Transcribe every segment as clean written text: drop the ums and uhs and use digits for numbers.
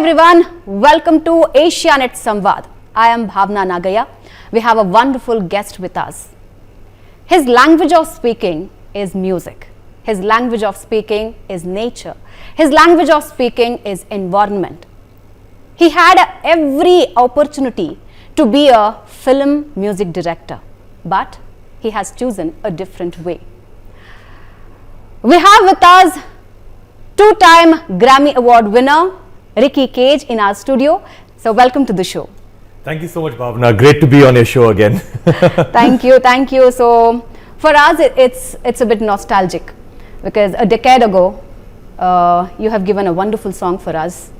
everyone, welcome to Asianet Samvad. I am Bhavna Nagaya. We have a wonderful guest with us. His language of speaking is music. His language of speaking is nature. His language of speaking is environment. He had every opportunity to be a film music director, but he has chosen a different way. We have with us two-time Grammy Award winner Ricky Cage in our studio. So welcome to the show. Thank you so much, Bhavna. Great to be on your show again. Thank you. So for us, it's a bit nostalgic because a decade ago, you have given a wonderful song for us.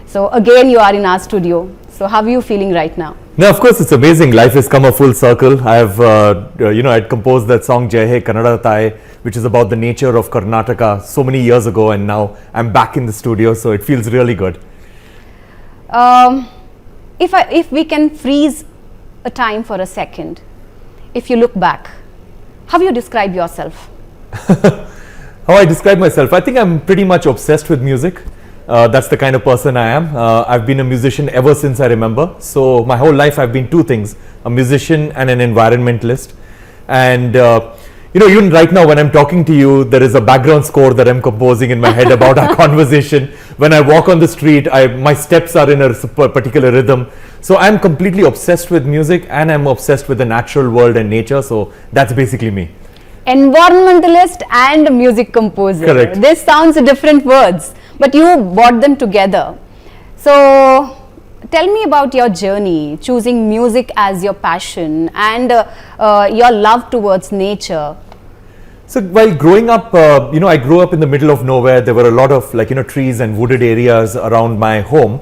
So again, you are in our studio. So how are you feeling right now? No, of course, it's amazing. Life has come a full circle. I have, I'd composed that song Jai Hai Kannada Thai, which is about the nature of Karnataka so many years ago, and now I'm back in the studio, so it feels really good. If we can freeze a time for a second, if you look back, how you describe yourself? How I describe myself? I think I'm pretty much obsessed with music. That's the kind of person I am. I've been a musician ever since I remember. So my whole life I've been two things, a musician and an environmentalist. And even right now when I'm talking to you, there is a background score that I'm composing in my head about our conversation. When I walk on the street, my steps are in a particular rhythm. So I'm completely obsessed with music, and I'm obsessed with the natural world and nature. So that's basically me. Environmentalist and music composer. Correct. This sounds different words, but you brought them together. So tell me about your journey, choosing music as your passion and your love towards nature. So while growing up, I grew up in the middle of nowhere. There were a lot of trees and wooded areas around my home.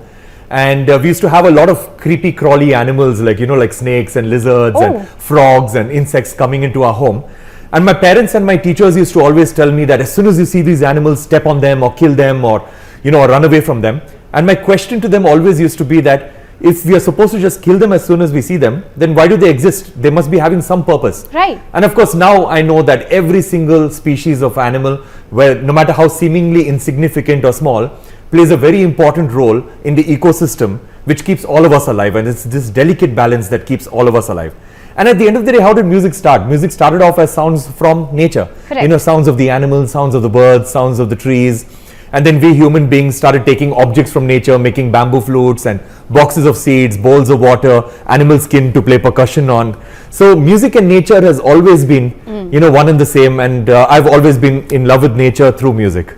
And we used to have a lot of creepy crawly animals like snakes and lizards and frogs and insects coming into our home. And my parents and my teachers used to always tell me that as soon as you see these animals, step on them or kill them or run away from them. And my question to them always used to be that if we are supposed to just kill them as soon as we see them, then why do they exist? They must be having some purpose. Right. And of course, now I know that every single species of animal, where no matter how seemingly insignificant or small, plays a very important role in the ecosystem, which keeps all of us alive. And it's this delicate balance that keeps all of us alive. And at the end of the day, how did music start? Music started off as sounds from nature. Correct. Sounds of the animals, sounds of the birds, sounds of the trees. And then we human beings started taking objects from nature, making bamboo flutes and boxes of seeds, bowls of water, animal skin to play percussion on. So music and nature has always been, one and the same. And I've always been in love with nature through music.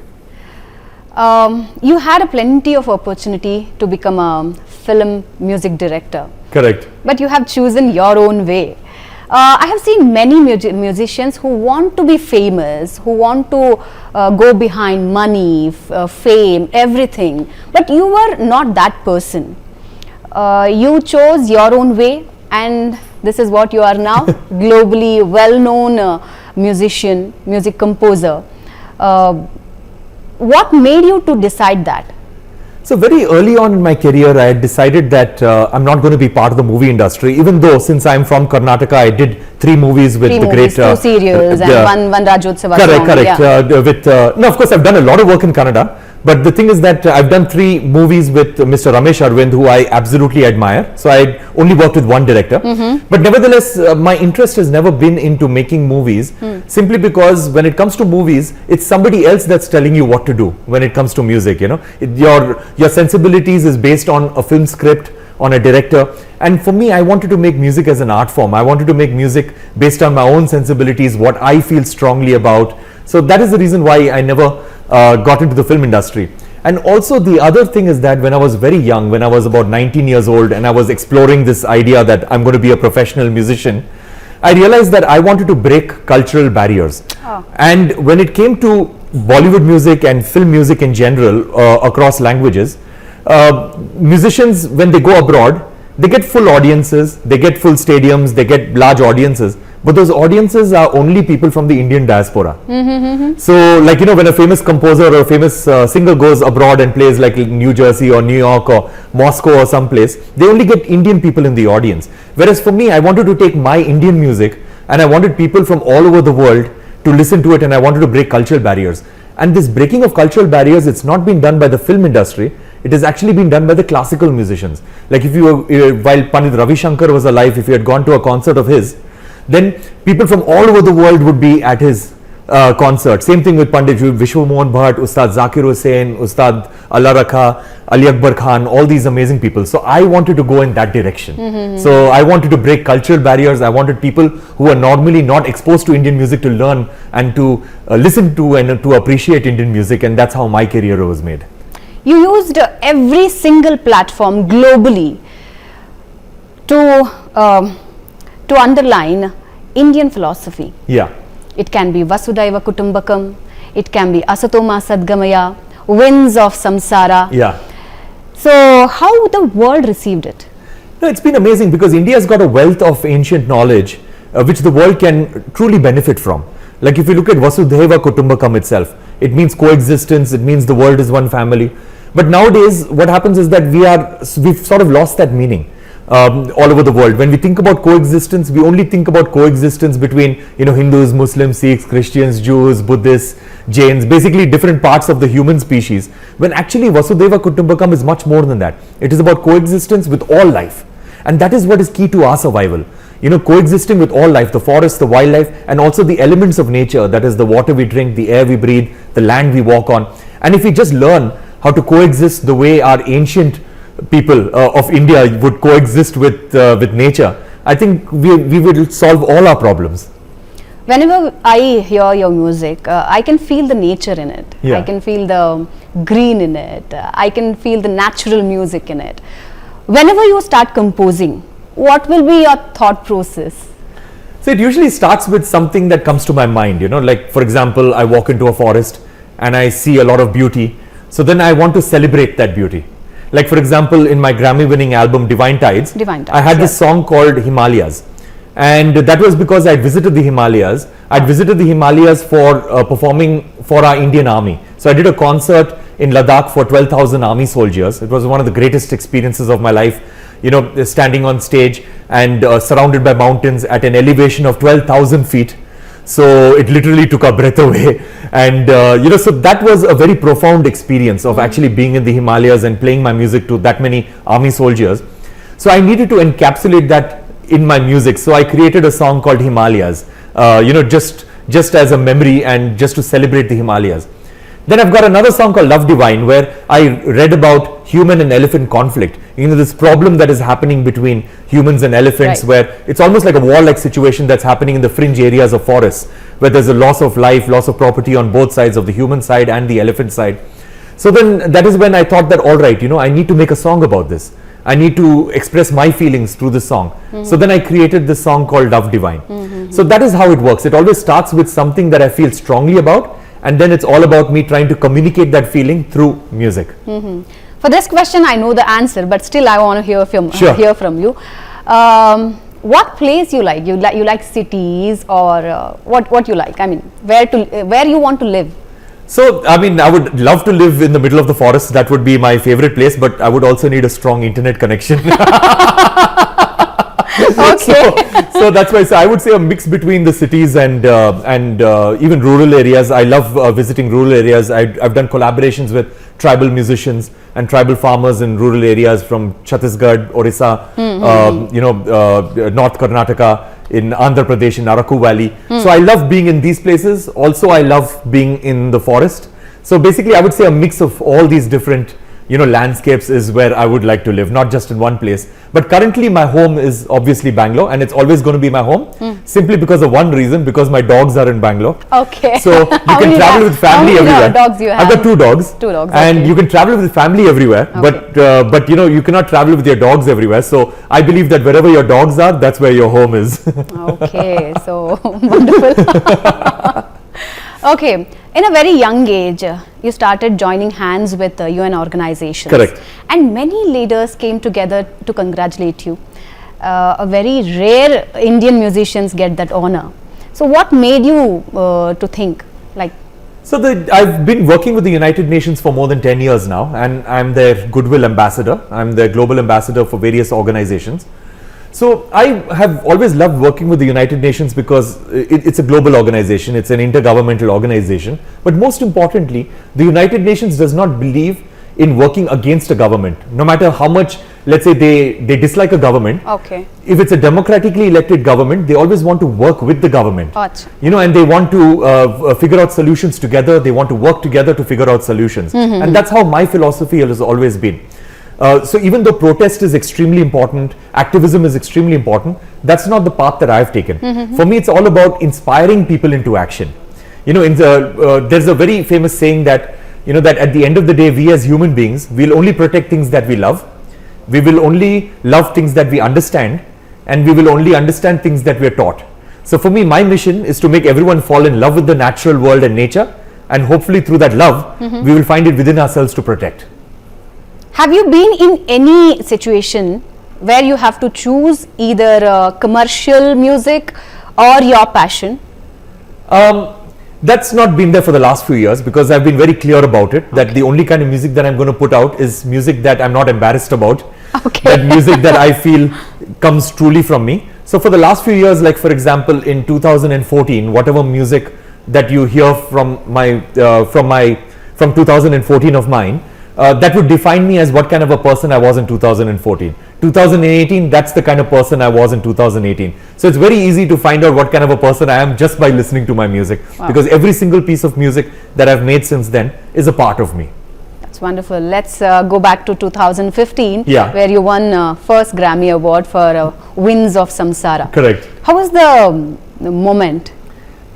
You had a plenty of opportunity to become a film music director. Correct. But you have chosen your own way. I have seen many musicians who want to be famous, who want to go behind money, fame, everything. But you were not that person. You chose your own way, and this is what you are now, globally well-known musician, music composer. What made you to decide that? So very early on in my career, I had decided that I'm not going to be part of the movie industry, even though since I'm from Karnataka, I did 3 movies with the great... 2 serials and one Rajotsava song. Correct. Yeah. No, of course, I've done a lot of work in Kannada. But the thing is that I've done 3 movies with Mr. Ramesh Arvind, who I absolutely admire. So I only worked with one director. But nevertheless, my interest has never been into making movies, simply because when it comes to movies, it's somebody else that's telling you what to do when it comes to music. Your sensibilities is based on a film script, on a director. And for me, I wanted to make music as an art form. I wanted to make music based on my own sensibilities, what I feel strongly about. So that is the reason why I never got into the film industry. And also the other thing is that when I was very young, when I was about 19 years old and I was exploring this idea that I'm going to be a professional musician, I realized that I wanted to break cultural barriers. And when it came to Bollywood music and film music in general across languages, musicians, when they go abroad, they get full audiences, they get full stadiums, they get large audiences. But those audiences are only people from the Indian diaspora. So when a famous composer or a famous singer goes abroad and plays in New Jersey or New York or Moscow or someplace, they only get Indian people in the audience. Whereas for me, I wanted to take my Indian music and I wanted people from all over the world to listen to it, and I wanted to break cultural barriers. And this breaking of cultural barriers, it's not been done by the film industry. it has actually been done by the classical musicians. Like if you were, while Pandit Ravi Shankar was alive, if you had gone to a concert of his, then people from all over the world would be at his concert. Same thing with Pandit Vishwa Mohan Bhatt, Ustad Zakir Hussain, Ustad Allah Rakha, Ali Akbar Khan, all these amazing people. So I wanted to go in that direction. So I wanted to break cultural barriers. I wanted people who are normally not exposed to Indian music to learn and to listen to and to appreciate Indian music, and that's how my career was made. You used every single platform globally to underline Indian philosophy. Yeah. It can be Vasudhaiva Kutumbakam, it can be Asatoma Sadgamaya, Winds of Samsara. Yeah. So how the world received it? No, it's been amazing because India has got a wealth of ancient knowledge which the world can truly benefit from. Like if you look at Vasudhaiva Kutumbakam itself, it means coexistence, it means the world is one family. But nowadays what happens is that we've sort of lost that meaning. All over the world. When we think about coexistence, we only think about coexistence between, you know, Hindus, Muslims, Sikhs, Christians, Jews, Buddhists, Jains, basically different parts of the human species, when actually Vasudhaiva Kutumbakam is much more than that. It is about coexistence with all life, and that is what is key to our survival. You know, coexisting with all life, the forest, the wildlife, and also the elements of nature, that is the water we drink, the air we breathe, the land we walk on. And if we just learn how to coexist the way our ancient people of India would coexist with nature, I think we will solve all our problems. Whenever I hear your music, I can feel the nature in it. Yeah. I can feel the green in it. I can feel the natural music in it. Whenever you start composing, what will be your thought process? So it usually starts with something that comes to my mind, you know, like for example, I walk into a forest and I see a lot of beauty. So then I want to celebrate that beauty. Like for example, in my Grammy-winning album Divine Tides, I had this song called Himalayas, and that was because I visited the Himalayas. I'd visited the Himalayas for performing for our Indian Army. So I did a concert in Ladakh for 12,000 army soldiers. It was one of the greatest experiences of my life, you know, standing on stage and surrounded by mountains at an elevation of 12,000 feet. So it literally took our breath away, and you know, so that was a very profound experience of actually being in the Himalayas and playing my music to that many army soldiers. So I needed to encapsulate that in my music, so I created a song called Himalayas, you know, just as a memory and just to celebrate the Himalayas. Then I've got another song called Love Divine, where I read about human and elephant conflict. You know, this problem that is happening between humans and elephants, where it's almost like a war-like situation that's happening in the fringe areas of forests, where there's a loss of life, loss of property on both sides, of the human side and the elephant side. So then that is when I thought that, all right, you know, I need to make a song about this. I need to express my feelings through this song. So then I created this song called Love Divine. So that is how it works. It always starts with something that I feel strongly about, and then it's all about me trying to communicate that feeling through music. For this question, I know the answer, but still I want to hear from you. What place you like? You like cities, or what you like? I mean, where you want to live? So, I mean, I would love to live in the middle of the forest. That would be my favorite place, but I would also need a strong internet connection. So that's why. So I would say a mix between the cities and even rural areas. I love visiting rural areas. I've done collaborations with tribal musicians and tribal farmers in rural areas from Chhattisgarh, Orissa, you know, North Karnataka, in Andhra Pradesh, in Araku Valley. So I love being in these places. Also, I love being in the forest. So basically, I would say a mix of all these different, you know, landscapes is where I would like to live, not just in one place. But currently my home is obviously Bangalore, and it's always going to be my home, simply because of one reason, because my dogs are in Bangalore. Okay. So you can travel with family everywhere. How many dogs you have? I've got two dogs. Two dogs. And you can travel with family everywhere, but you know, you cannot travel with your dogs everywhere. So I believe that wherever your dogs are, that's where your home is. Okay, so wonderful. Okay, in a very young age, you started joining hands with UN organizations. Correct. And many leaders came together to congratulate you. A very rare Indian musicians get that honor. So what made you to think like? So I've been working with the United Nations for more than 10 years now, and I'm their goodwill ambassador. I'm their global ambassador for various organizations. So I have always loved working with the United Nations because it's a global organization, it's an intergovernmental organization. But most importantly, the United Nations does not believe in working against a government. No matter how much, let's say they dislike a government. Okay. If it's a democratically elected government, they always want to work with the government. Achha. You know, and they want to figure out solutions together. They want to work together to figure out solutions. And that's how my philosophy has always been. So even though protest is extremely important, activism is extremely important, that's not the path that I've taken. For me, it's all about inspiring people into action. You know, there's a very famous saying that, you know, that at the end of the day, we as human beings, we'll only protect things that we love. We will only love things that we understand, and we will only understand things that we are taught. So for me, my mission is to make everyone fall in love with the natural world and nature, and hopefully through that love, we will find it within ourselves to protect. Have you been in any situation where you have to choose either commercial music or your passion? That's not been there for the last few years, because I've been very clear about it, that the only kind of music that I'm going to put out is music that I'm not embarrassed about. Okay. That music that I feel comes truly from me. So for the last few years, like for example, in 2014, whatever music that you hear from 2014 of mine, that would define me as what kind of a person I was in 2014. 2018, that's the kind of person I was in 2018. So it's very easy to find out what kind of a person I am just by listening to my music. Wow. Because every single piece of music that I've made since then is a part of me. That's wonderful. Let's go back to 2015, yeah, where you won first Grammy Award for Winds of Samsara. Correct. How was the moment?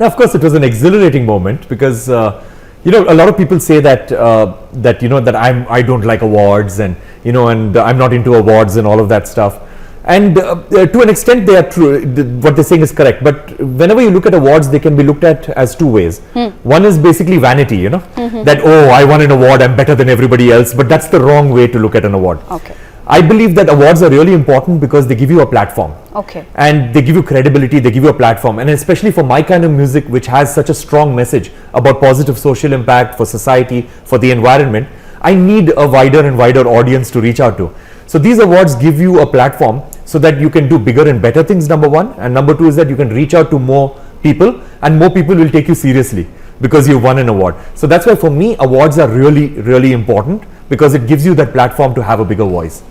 Now, of course, it was an exhilarating moment, because you know, a lot of people say that that you know that I don't like awards, and you know, and I'm not into awards and all of that stuff. And to an extent, they are true. What they're saying is correct. But whenever you look at awards, they can be looked at as two ways. One is basically vanity, you know, that, oh, I won an award, I'm better than everybody else. But that's the wrong way to look at an award. Okay. I believe that awards are really important because they give you a platform. Okay. And they give you credibility, they give you a platform. And especially for my kind of music, which has such a strong message about positive social impact for society, for the environment, I need a wider and wider audience to reach out to. So these awards give you a platform so that you can do bigger and better things, number one. And number two is that you can reach out to more people, and more people will take you seriously because you won an award. So that's why for me, awards are really, really important, because it gives you that platform to have a bigger voice.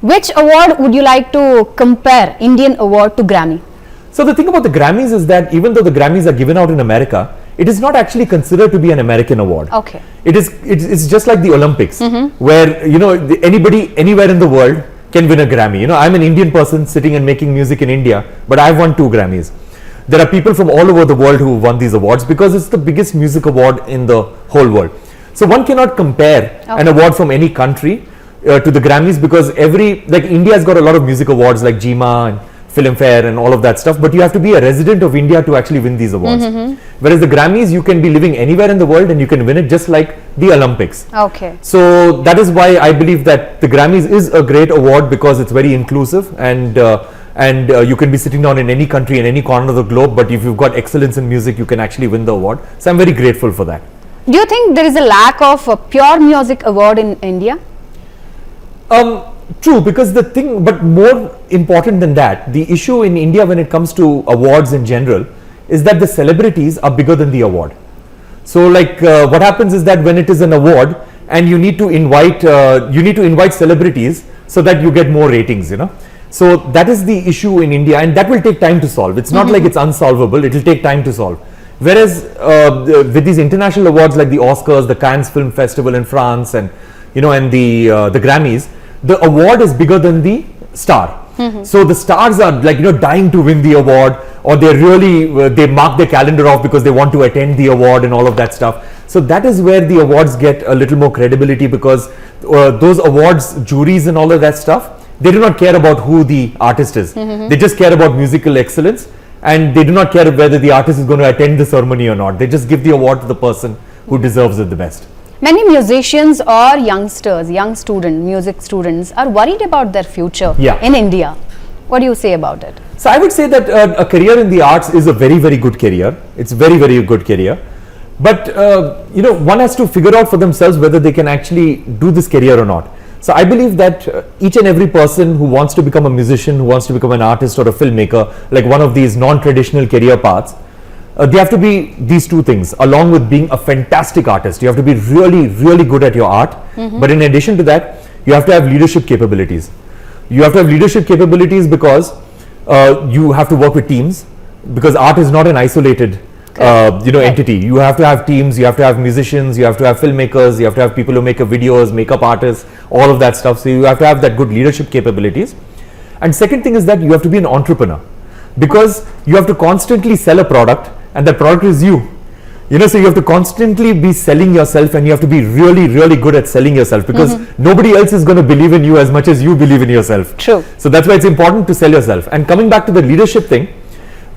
Which award would you like to compare, Indian award to Grammy? So the thing about the Grammys is that even though the Grammys are given out in America, it is not actually considered to be an American award. Okay. It's just like the Olympics, where, you know, anybody anywhere in the world can win a Grammy. You know, I'm an Indian person sitting and making music in India, but I've won 2 Grammys. There are people from all over the world who won these awards because it's the biggest music award in the whole world. So one cannot compare an award from any country to the Grammys, because like India's got a lot of music awards like GMA and Filmfare and all of that stuff, but you have to be a resident of India to actually win these awards. Whereas the Grammys, you can be living anywhere in the world and you can win it, just like the Olympics. Okay. So that is why I believe that the Grammys is a great award, because it's very inclusive, and you can be sitting down in any country, in any corner of the globe, but if you've got excellence in music, you can actually win the award. So I'm very grateful for that. Do you think there is a lack of a pure music award in India? True, because the thing, but more important than that, the issue in India when it comes to awards in general is that the celebrities are bigger than the award. So like what happens is that when it is an award and you need to invite celebrities so that you get more ratings, you know. So that is the issue in India, and that will take time to solve. It's not like it's unsolvable, it will take time to solve. Whereas with these international awards like the Oscars, the Cannes Film Festival in France, and you know, and the Grammys, the award is bigger than the star. So the stars are like, you know, dying to win the award, or they really they mark their calendar off because they want to attend the award and all of that stuff. So that is where the awards get a little more credibility, because those awards juries and all of that stuff, they do not care about who the artist is. They just care about musical excellence, and they do not care whether the artist is going to attend the ceremony or not. They just give the award to the person who deserves it the best. Many musicians or youngsters, music students are worried about their future in India. What do you say about it? So I would say that a career in the arts is a very, very good career. It's very, very good career. But you know, one has to figure out for themselves whether they can actually do this career or not. So I believe that each and every person who wants to become a musician, who wants to become an artist or a filmmaker, like one of these non-traditional career paths, they have to be these two things along with being a fantastic artist. You have to be really, really good at your art. But in addition to that, you have to have leadership capabilities. You have to have leadership capabilities because you have to work with teams, because art is not an isolated entity. You have to have teams, you have to have musicians, you have to have filmmakers, you have to have people who make videos, makeup artists, all of that stuff. So you have to have that good leadership capabilities. And second thing is that you have to be an entrepreneur, because you have to constantly sell a product, and that product is you. So you have to constantly be selling yourself, and you have to be really, really good at selling yourself, because nobody else is going to believe in you as much as you believe in yourself. True. So that's why it's important to sell yourself. And coming back to the leadership thing,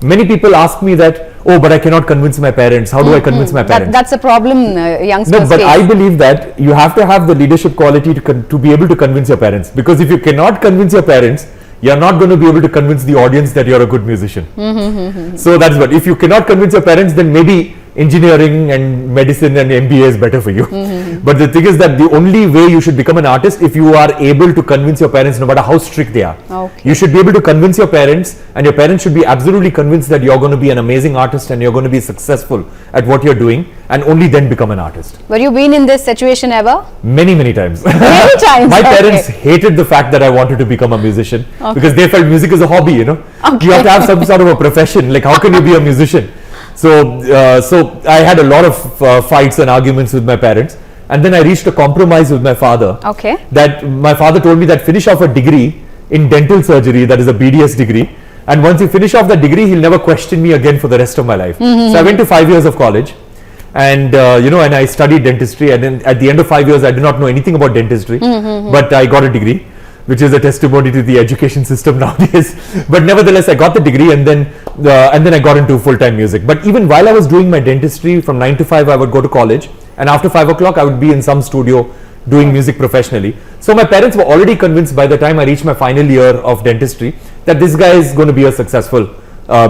many people ask me that, oh, but I cannot convince my parents. How do I convince my parents? That's a problem youngsters No, but face. I believe that you have to have the leadership quality to be able to convince your parents. Because if you cannot convince your parents, you're not going to be able to convince the audience that you're a good musician. So that's what. If you cannot convince your parents, then maybe engineering and medicine and MBA is better for you. But the thing is that the only way you should become an artist if you are able to convince your parents, no matter how strict they are. Okay. You should be able to convince your parents, and your parents should be absolutely convinced that you're going to be an amazing artist and you're going to be successful at what you're doing, and only then become an artist. Were you been in this situation ever? Many, many times. Many times. My okay. parents hated the fact that I wanted to become a musician, because they felt music is a hobby, You have to have some sort of a profession. Like, how can you be a musician? So I had a lot of fights and arguments with my parents, and then I reached a compromise with my father. Okay. That my father told me that finish off a degree in dental surgery, that is a BDS degree, and once you finish off that degree, he'll never question me again for the rest of my life. So I went to 5 years of college, and and I studied dentistry, and then at the end of 5 years, I did not know anything about dentistry, but I got a degree, which is a testimony to the education system nowadays. But nevertheless, I got the degree, and then I got into full-time music. But even while I was doing my dentistry, from 9 to 5, I would go to college, and after 5 o'clock, I would be in some studio doing music professionally. So my parents were already convinced by the time I reached my final year of dentistry that this guy is going to be a successful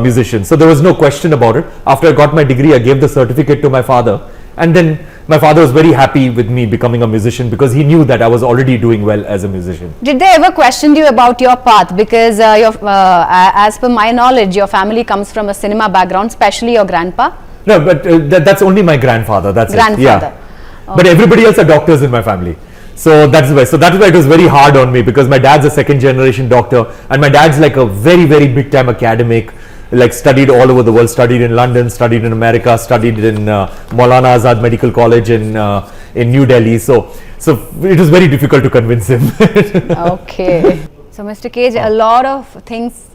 musician. So there was no question about it. After I got my degree, I gave the certificate to my father, and then my father was very happy with me becoming a musician, because he knew that I was already doing well as a musician. Did they ever question you about your path? Because as per my knowledge, your family comes from a cinema background, especially your grandpa. No, but that's only my grandfather. That's Grandfather. it. Yeah. Okay. But everybody else are doctors in my family. So that's why. So that's why it was very hard on me, because my dad's a second generation doctor, and my dad's like a very, very big time academic. Like, studied all over the world, studied in London, studied in America, studied in Maulana Azad Medical College in New Delhi. So it was very difficult to convince him. Okay. So Mr. Cage, a lot of things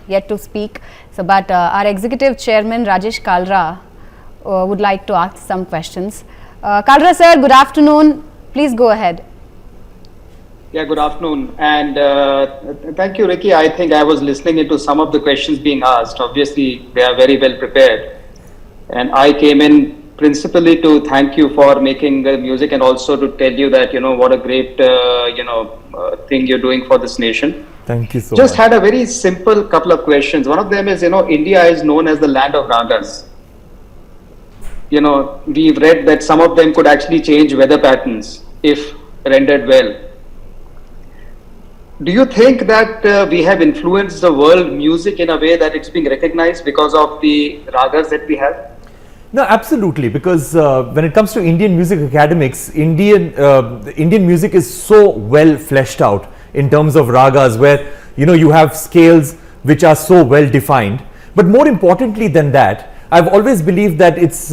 yet to speak. So, but our executive chairman Rajesh Kalra would like to ask some questions. Kalra sir, good afternoon. Please go ahead. Yeah, good afternoon, and thank you, Ricky. I think I was listening into some of the questions being asked. Obviously, they are very well prepared, and I came in principally to thank you for making the music, and also to tell you that what a great thing you're doing for this nation. Thank you so much. Just had a very simple couple of questions. One of them is, India is known as the land of ragas. We've read that some of them could actually change weather patterns if rendered well. Do you think that we have influenced the world music in a way that it's being recognized because of the ragas that we have? No, absolutely, because when it comes to Indian music academics, Indian music is so well fleshed out in terms of ragas, where you have scales which are so well defined. But more importantly than that, I've always believed that it's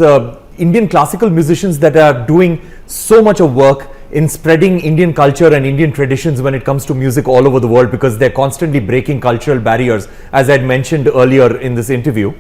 Indian classical musicians that are doing so much of work in spreading Indian culture and Indian traditions when it comes to music all over the world, because they're constantly breaking cultural barriers, as I had mentioned earlier in this interview.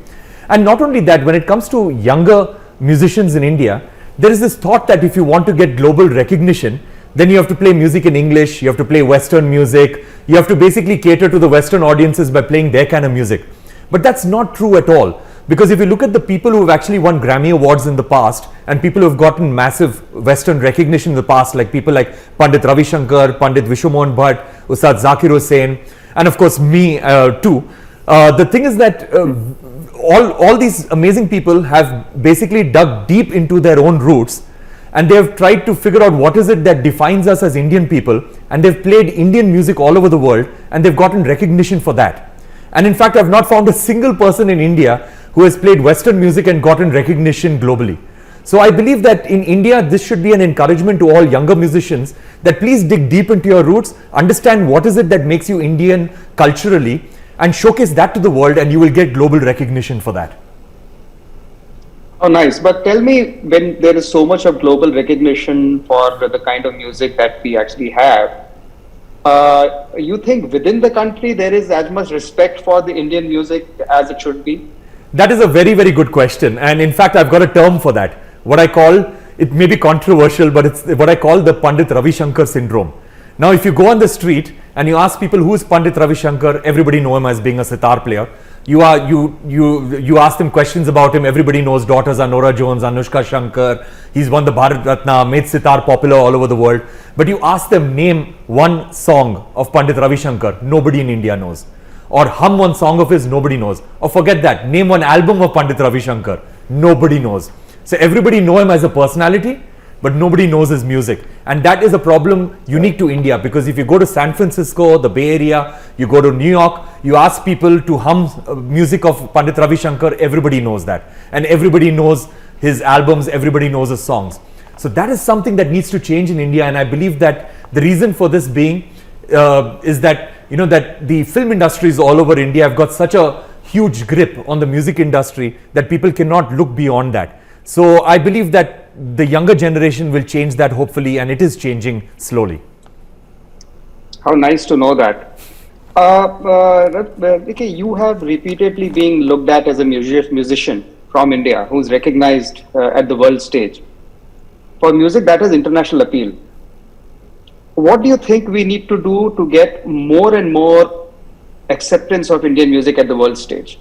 And not only that, when it comes to younger musicians in India, there is this thought that if you want to get global recognition, then you have to play music in English, you have to play Western music, you have to basically cater to the Western audiences by playing their kind of music. But that's not true at all. Because if you look at the people who have actually won Grammy Awards in the past, and people who have gotten massive Western recognition in the past, like people like Pandit Ravi Shankar, Pandit Vishwamohan Bhatt, Ustad Zakir Hussain, and of course me too. The thing is that all these amazing people have basically dug deep into their own roots, and they have tried to figure out what is it that defines us as Indian people, and they've played Indian music all over the world, and they've gotten recognition for that. And in fact, I've not found a single person in India who has played Western music and gotten recognition globally. So I believe that in India, this should be an encouragement to all younger musicians that please dig deep into your roots, understand what is it that makes you Indian culturally, and showcase that to the world, and you will get global recognition for that. Oh, nice. But tell me, when there is so much of global recognition for the kind of music that we actually have, you think within the country there is as much respect for the Indian music as it should be? That is a very, very good question. And in fact, I've got a term for that. What I call, it may be controversial, but it's what I call the Pandit Ravi Shankar syndrome. Now, if you go on the street and you ask people who is Pandit Ravi Shankar, everybody know him as being a sitar player. You ask them questions about him, everybody knows daughters are Nora Jones, Anushka Shankar, he's won the Bharat Ratna, made sitar popular all over the world. But you ask them, name one song of Pandit Ravi Shankar, nobody in India knows. Or hum one song of his, nobody knows. Or forget that, name one album of Pandit Ravi Shankar, nobody knows. So everybody know him as a personality, but nobody knows his music. And that is a problem unique to India, because if you go to San Francisco, the Bay Area, you go to New York, you ask people to hum music of Pandit Ravi Shankar, everybody knows that. And everybody knows his albums, everybody knows his songs. So that is something that needs to change in India, and I believe that the reason for this being is that, that the film industries all over India have got such a huge grip on the music industry that people cannot look beyond that. So I believe that the younger generation will change that, hopefully, and it is changing slowly. How nice to know that. Vicky, you have repeatedly been looked at as a musician from India who's recognized at the world stage for music that has international appeal. What do you think we need to do to get more and more acceptance of Indian music at the world stage?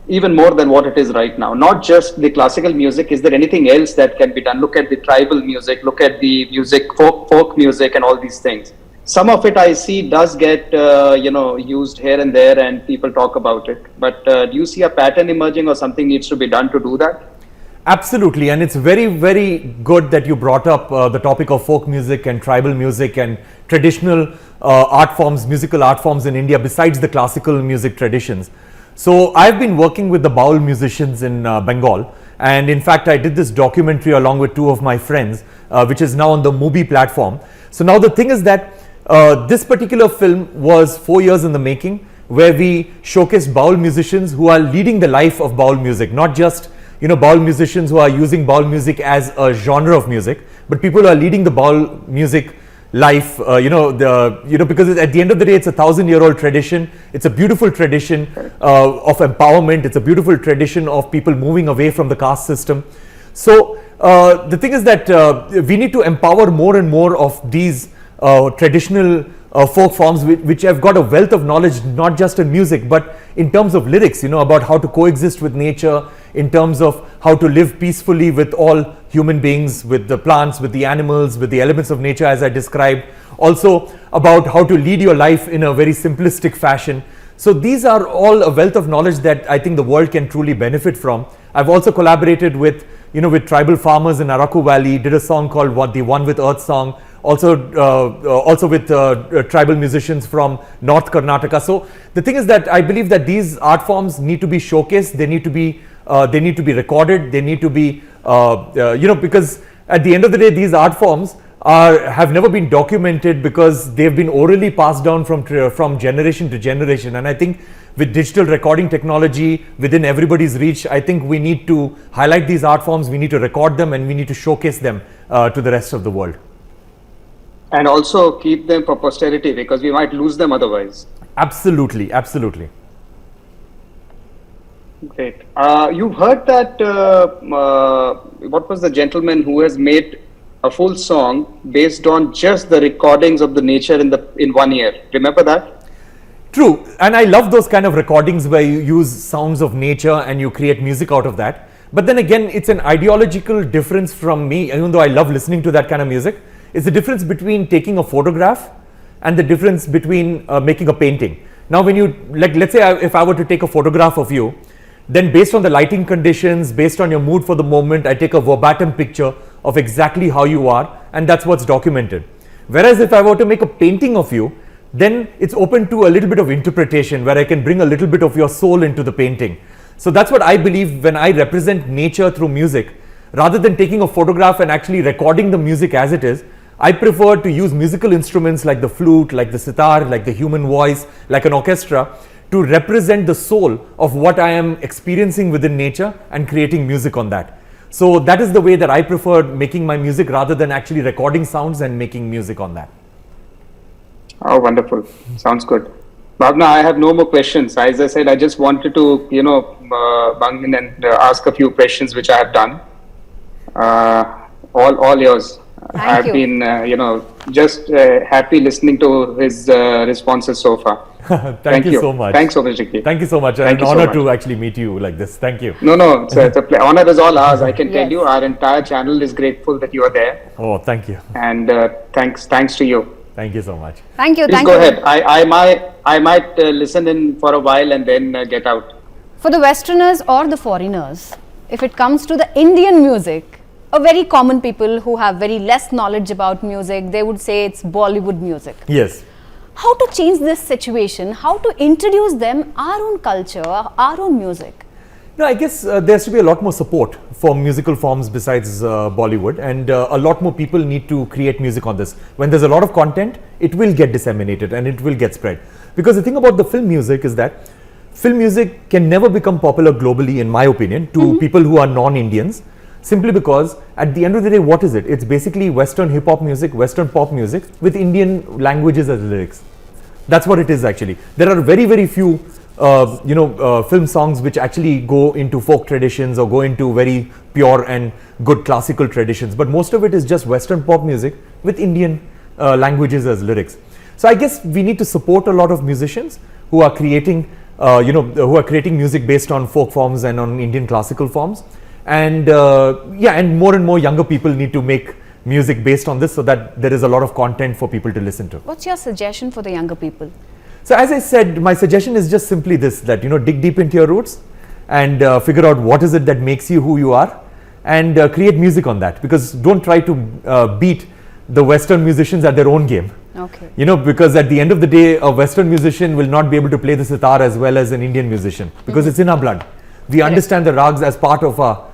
Even more than what it is right now. Not just the classical music, is there anything else that can be done? Look at the tribal music, look at the music, folk music and all these things. Some of it I see does get used here and there and people talk about it. But do you see a pattern emerging or something needs to be done to do that? Absolutely, and it's very, very good that you brought up the topic of folk music and tribal music and traditional art forms, musical art forms in India besides the classical music traditions. So I've been working with the Baul musicians in Bengal, and in fact I did this documentary along with two of my friends, which is now on the Mubi platform. So now the thing is that this particular film was 4 years in the making, where we showcased Baul musicians who are leading the life of Baul music, not just Baul musicians who are using Baul music as a genre of music, but people who are leading the Baul music life, because at the end of the day, it's a 1,000-year-old tradition. It's a beautiful tradition of empowerment. It's a beautiful tradition of people moving away from the caste system. So the thing is that we need to empower more and more of these traditional folk forms which have got a wealth of knowledge, not just in music, but in terms of lyrics, about how to coexist with nature, in terms of how to live peacefully with all human beings, with the plants, with the animals, with the elements of nature as I described. Also about how to lead your life in a very simplistic fashion. So these are all a wealth of knowledge that I think the world can truly benefit from. I've also collaborated with tribal farmers in Araku Valley, did a song called the One with Earth song, also with tribal musicians from North Karnataka. So the thing is that I believe that these art forms need to be showcased, they need to be recorded, they need to be, because at the end of the day, these art forms have never been documented because they've been orally passed down from generation to generation. And I think with digital recording technology within everybody's reach, I think we need to highlight these art forms, we need to record them, and we need to showcase them to the rest of the world. And also keep them for posterity, because we might lose them otherwise. Absolutely, absolutely. Great. You've heard that, what was the gentleman who has made a full song based on just the recordings of the nature in 1 year? Remember that? True, and I love those kind of recordings where you use sounds of nature and you create music out of that. But then again, it's an ideological difference from me, even though I love listening to that kind of music. It's the difference between taking a photograph and the difference between making a painting. Now when you, let's say if I were to take a photograph of you, then based on the lighting conditions, based on your mood for the moment, I take a verbatim picture of exactly how you are, and that's what's documented. Whereas if I were to make a painting of you, then it's open to a little bit of interpretation where I can bring a little bit of your soul into the painting. So that's what I believe when I represent nature through music. Rather than taking a photograph and actually recording the music as it is, I prefer to use musical instruments like the flute, like the sitar, like the human voice, like an orchestra, to represent the soul of what I am experiencing within nature and creating music on that. So that is the way that I prefer making my music, rather than actually recording sounds and making music on that. Oh, wonderful. Sounds good. Bhavna, I have no more questions. As I said, I just wanted to, bung in and ask a few questions, which I have done. All yours. I've been, just happy listening to his responses so far. Thank you so much. Thanks so much, Ricky. Thank you so much. It's an honor to actually meet you like this. Thank you. No, it's a honor is all ours. I can tell you, our entire channel is grateful that you are there. Oh, thank you. And thanks to you. Thank you so much. Thank you. Please go ahead. I might listen in for a while and then get out. For the Westerners or the foreigners, if it comes to the Indian music, a very common people who have very less knowledge about music, they would say it's Bollywood music. Yes. How to change this situation? How to introduce them our own culture, our own music? No, I guess there has to be a lot more support for musical forms besides Bollywood, and a lot more people need to create music on this. When there's a lot of content, it will get disseminated and it will get spread. Because the thing about the film music is that film music can never become popular globally, in my opinion, to people who are non-Indians, simply because at the end of the day, what is it? It's basically Western hip-hop music, Western pop music with Indian languages as lyrics. That's what it is actually. There are very, very few film songs which actually go into folk traditions or go into very pure and good classical traditions, but most of it is just Western pop music with Indian languages as lyrics. So I guess we need to support a lot of musicians who are creating who are creating music based on folk forms and on Indian classical forms, and and more younger people need to make music based on this, so that there is a lot of content for people to listen to. What's your suggestion for the younger people? So as I said, my suggestion is just simply this, that dig deep into your roots and figure out what is it that makes you who you are, and create music on that, because don't try to beat the Western musicians at their own game. Okay. Because at the end of the day, a Western musician will not be able to play the sitar as well as an Indian musician, because it's in our blood. We understand the rags as part of our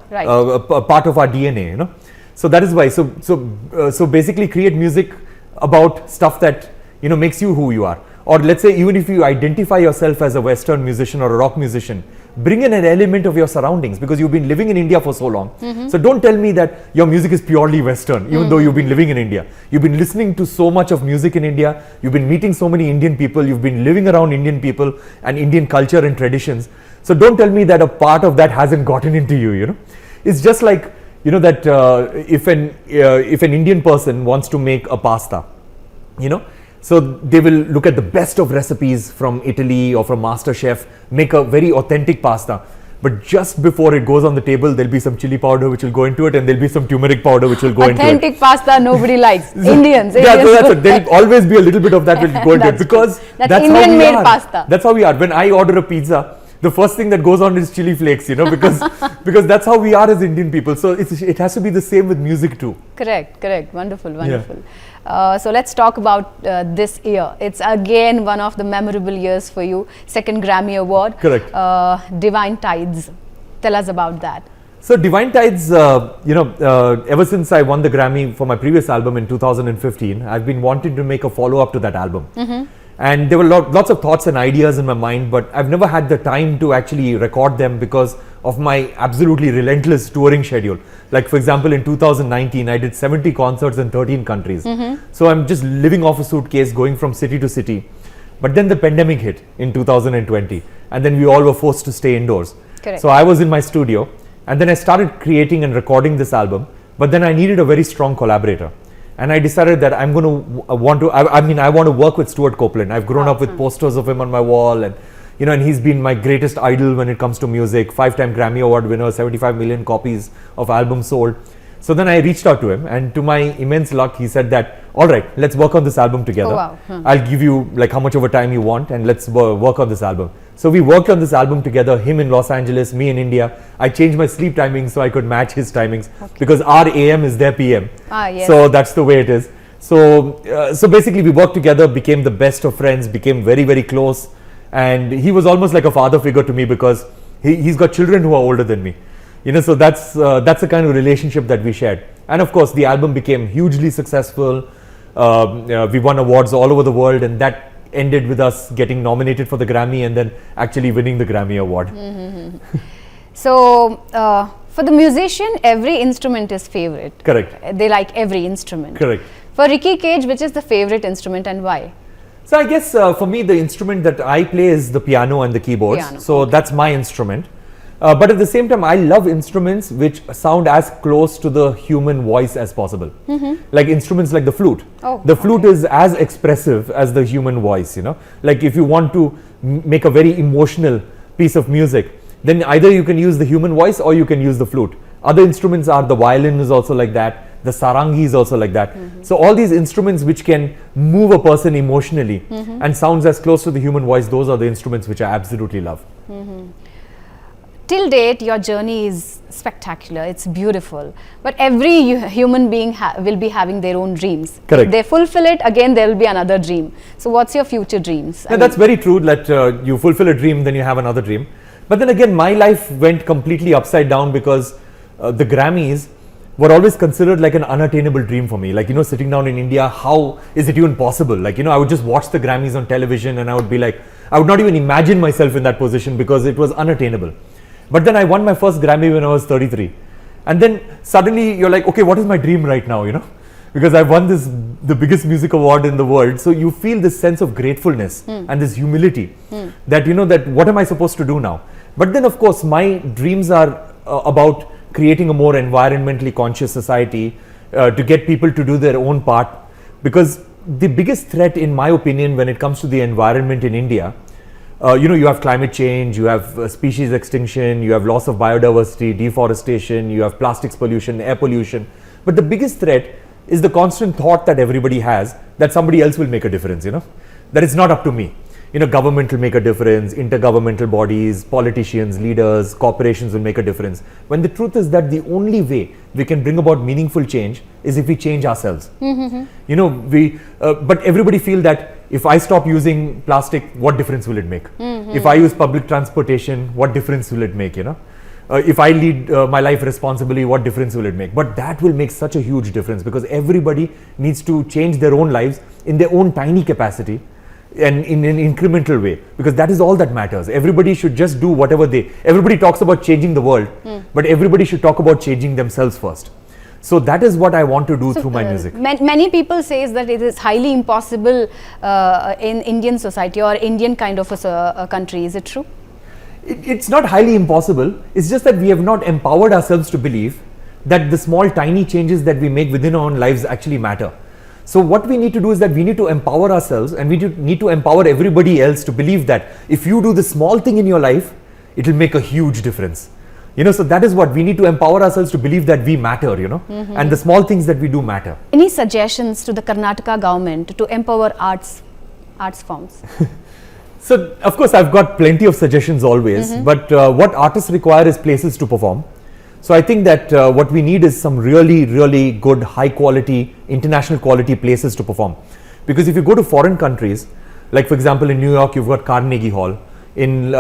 part of our DNA. So that is why. So basically, create music about stuff that makes you who you are. Or let's say, even if you identify yourself as a Western musician or a rock musician, bring in an element of your surroundings, because you've been living in India for so long. So don't tell me that your music is purely Western, even though you've been living in India. You've been listening to so much of music in India. You've been meeting so many Indian people. You've been living around Indian people and Indian culture and traditions. So don't tell me that a part of that hasn't gotten into you. It's just like, that if an Indian person wants to make a pasta, so they will look at the best of recipes from Italy or from MasterChef, make a very authentic pasta. But just before it goes on the table, there'll be some chili powder which will go into it, and there'll be some turmeric powder which will go into it. Authentic pasta nobody likes. Indians. Yeah, so that's it. There'll always be a little bit of that will go into it, because that's Indian how we made are. Pasta. That's how we are. When I order a pizza, the first thing that goes on is chili flakes, because that's how we are as Indian people. So it has to be the same with music too. Correct. Wonderful. So let's talk about this year. It's again one of the memorable years for you. Second Grammy Award. Correct. Divine Tides. Tell us about that. So Divine Tides, ever since I won the Grammy for my previous album in 2015, I've been wanting to make a follow-up to that album. And there were lots of thoughts and ideas in my mind, but I've never had the time to actually record them because of my absolutely relentless touring schedule. Like, for example, in 2019, I did 70 concerts in 13 countries. So I'm just living off a suitcase, going from city to city. But then the pandemic hit in 2020, and then we all were forced to stay indoors. Correct. So I was in my studio, and then I started creating and recording this album, but then I needed a very strong collaborator. And I decided that I'm going to want to work with Stuart Copeland. I've grown up with posters of him on my wall, and and he's been my greatest idol when it comes to music. 5-time Grammy Award winner, 75 million copies of albums sold. So then I reached out to him, and to my immense luck, he said that, all right, let's work on this album together. Oh, wow. I'll give you like how much of a time you want, and let's work on this album. So we worked on this album together, him in Los Angeles, me in India. I changed my sleep timing so I could match his timings, because our AM is their PM. Yes. So that's the way it is. So basically we worked together, became the best of friends, became very, very close. And he was almost like a father figure to me, because He's got children who are older than me. So that's the kind of relationship that we shared. And of course, the album became hugely successful. We won awards all over the world, and that ended with us getting nominated for the Grammy and then actually winning the Grammy award. So, for the musician, every instrument is favorite. Correct. They like every instrument. Correct. For Ricky Cage, which is the favorite instrument and why? So I guess for me, the instrument that I play is the piano and the keyboards. Piano. So that's my instrument. But at the same time, I love instruments which sound as close to the human voice as possible. Like instruments like the flute. Oh, the flute is as expressive as the human voice, Like if you want to make a very emotional piece of music, then either you can use the human voice or you can use the flute. Other instruments are the violin is also like that. The sarangi is also like that. So all these instruments which can move a person emotionally and sounds as close to the human voice, those are the instruments which I absolutely love. Till date, your journey is spectacular. It's beautiful. But every human being will be having their own dreams. Correct. They fulfill it, again there will be another dream. So what's your future dreams? Yeah, that's very true that you fulfill a dream, then you have another dream. But then again, my life went completely upside down because the Grammys were always considered like an unattainable dream for me. Like, sitting down in India, how is it even possible? Like, I would just watch the Grammys on television and I would be like, I would not even imagine myself in that position because it was unattainable. But then I won my first Grammy when I was 33. And then suddenly you're like, okay, what is my dream right now, Because I won the biggest music award in the world. So you feel this sense of gratefulness and this humility that, that what am I supposed to do now? But then of course, my dreams are about creating a more environmentally conscious society, to get people to do their own part. Because the biggest threat, in my opinion, when it comes to the environment in India, you have climate change, you have species extinction, you have loss of biodiversity, deforestation, you have plastics pollution, air pollution. But the biggest threat is the constant thought that everybody has that somebody else will make a difference, that it's not up to me. Government will make a difference, intergovernmental bodies, politicians, leaders, corporations will make a difference. When the truth is that the only way we can bring about meaningful change is if we change ourselves. But everybody feel that if I stop using plastic, what difference will it make? If I use public transportation, what difference will it make? If I lead my life responsibly, what difference will it make? But that will make such a huge difference because everybody needs to change their own lives in their own tiny capacity and in an incremental way, because that is all that matters. Everybody should just do whatever everybody talks about changing the world, but everybody should talk about changing themselves first. So that is what I want to do through my music. Many people say that it is highly impossible in Indian society or Indian kind of a country. Is it true? It's not highly impossible. It's just that we have not empowered ourselves to believe that the small tiny changes that we make within our own lives actually matter. So what we need to do is that we need to empower ourselves, and we need to empower everybody else to believe that if you do the small thing in your life, it will make a huge difference. So that is what we need to empower ourselves to believe that we matter, and the small things that we do matter. Any suggestions to the Karnataka government to empower arts forms? So of course I've got plenty of suggestions always, but what artists require is places to perform. So I think that what we need is some really, really good, high quality, international quality places to perform. Because if you go to foreign countries, like for example in New York, you've got Carnegie Hall. In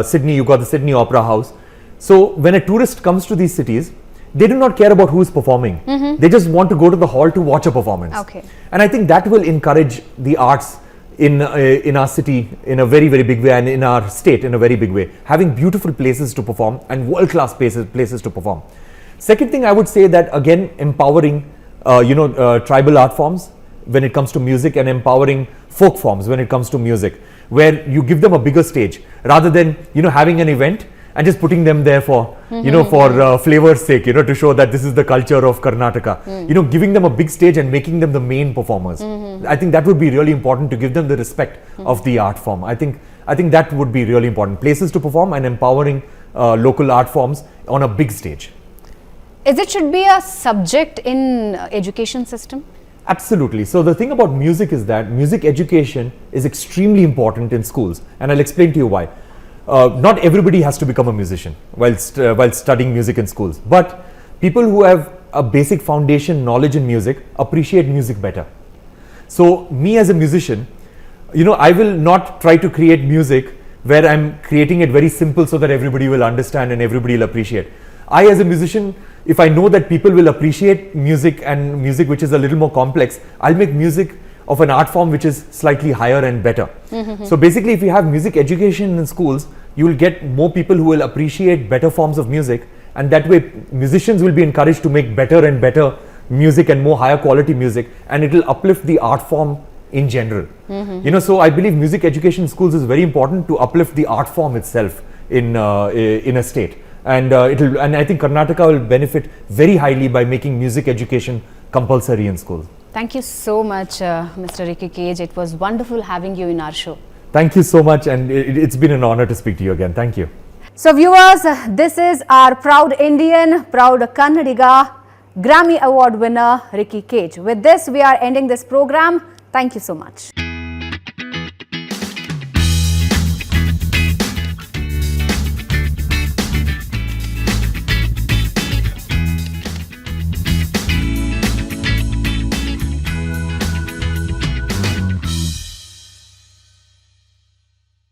Sydney, you've got the Sydney Opera House. So when a tourist comes to these cities, they do not care about who is performing. They just want to go to the hall to watch a performance. Okay. And I think that will encourage the arts in our city in a very, very big way, and in our state in a very big way, having beautiful places to perform and world-class places to perform. Second thing I would say that again, empowering tribal art forms when it comes to music, and empowering folk forms when it comes to music, where you give them a bigger stage rather than having an event and just putting them there for for flavor's sake, to show that this is the culture of Karnataka. Giving them a big stage and making them the main performers. I think that would be really important, to give them the respect of the art form. I think that would be really important. Places to perform and empowering local art forms on a big stage. Should be a subject in education system? Absolutely. So the thing about music is that music education is extremely important in schools, and I'll explain to you why. Not everybody has to become a musician while studying music in schools, but people who have a basic foundation knowledge in music appreciate music better. So me as a musician, I will not try to create music where I'm creating it very simple so that everybody will understand and everybody will appreciate. I, as a musician, if I know that people will appreciate music and music which is a little more complex, I'll make music of an art form which is slightly higher and better. So basically, if you have music education in schools, you will get more people who will appreciate better forms of music, and that way musicians will be encouraged to make better and better music and more higher quality music, and it will uplift the art form in general. You know, so I believe music education in schools is very important to uplift the art form itself in a state, and I think Karnataka will benefit very highly by making music education compulsory in schools. Thank you so much, Mr. Ricky Cage. It was wonderful having you in our show. Thank you so much, and it's been an honor to speak to you again. Thank you. So viewers, this is our proud Indian, proud Kannadiga, Grammy Award winner Ricky Cage. With this, we are ending this program. Thank you so much.